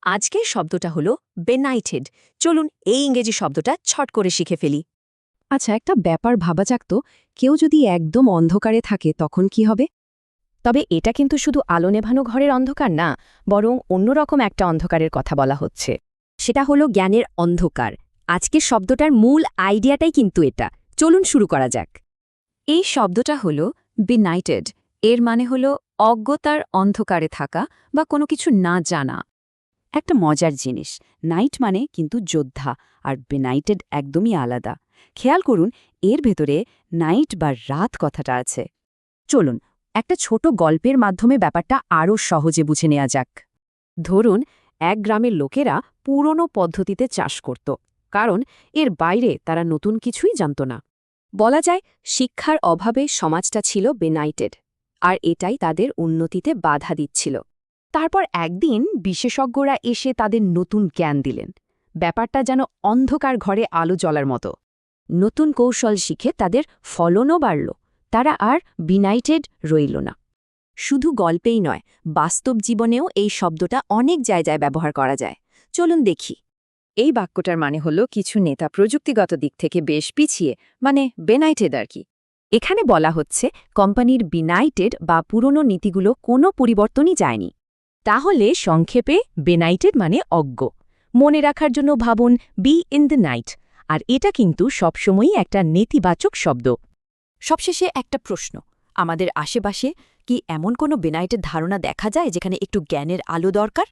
আজকের শব্দটা হলো বেনাইটেড। চলুন এই ইংরেজি শব্দটা ছট করে শিখে ফেলি। আচ্ছা, একটা ব্যাপার ভাবা যাক তো, কেউ যদি একদম অন্ধকারে থাকে তখন কি হবে? তবে এটা কিন্তু শুধু আলো নেভানো ঘরের অন্ধকার না, বরং অন্যরকম একটা অন্ধকারের কথা বলা হচ্ছে। সেটা হলো জ্ঞানের অন্ধকার। আজকের শব্দটার মূল আইডিয়াটাই কিন্তু এটা। চলুন শুরু করা যাক। এই শব্দটা হলো বেনাইটেড। এর মানে হলো অজ্ঞতার অন্ধকারে থাকা বা কোনো কিছু না জানা। একটা মজার জিনিস, নাইট মানে কিন্তু যোদ্ধা, আর বেনাইটেড একদমই আলাদা। খেয়াল করুন, এর ভেতরে নাইট বা রাত কথাটা আছে। চলুন একটা ছোট গল্পের মাধ্যমে ব্যাপারটা আরও সহজে বুঝে নেওয়া যাক। ধরুন, এক গ্রামের লোকেরা পুরনো পদ্ধতিতে চাষ করত, কারণ এর বাইরে তারা নতুন কিছুই জানত না। বলা যায় শিক্ষার অভাবে সমাজটা ছিল বেনাইটেড, আর এটাই তাদের উন্নতিতে বাধা দিচ্ছিল। তারপর একদিন বিশেষজ্ঞরা এসে তাদের নতুন জ্ঞান দিলেন। ব্যাপারটা যেন অন্ধকার ঘরে আলো জ্বলার মতো। নতুন কৌশল শিখে তাদের ফলনও বাড়ল। তারা আর বিনাইটেড রইল না। শুধু গল্পেই নয়, বাস্তব জীবনেও এই শব্দটা অনেক জায়গায় ব্যবহার করা যায়। চলুন দেখি। এই বাক্যটার মানে হলো কিছু নেতা প্রযুক্তিগত দিক থেকে বেশ পিছিয়ে, মানে বেনাইটেড আর কি। এখানে বলা হচ্ছে কোম্পানির বিনাইটেড বা পুরনো নীতিগুলো কোনো পরিবর্তনই যায়নি। তাহলে সংক্ষেপে বেনাইটেড মানে অজ্ঞ। মনে রাখার জন্য ভাবুন বি ইন দ্য নাইট। আর এটা কিন্তু সবসময়ই একটা নেতিবাচক শব্দ। সবশেষে একটা প্রশ্ন, আমাদের আশেপাশে কি এমন কোনো বেনাইটের ধারণা দেখা যায় যেখানে একটু জ্ঞানের আলো দরকার?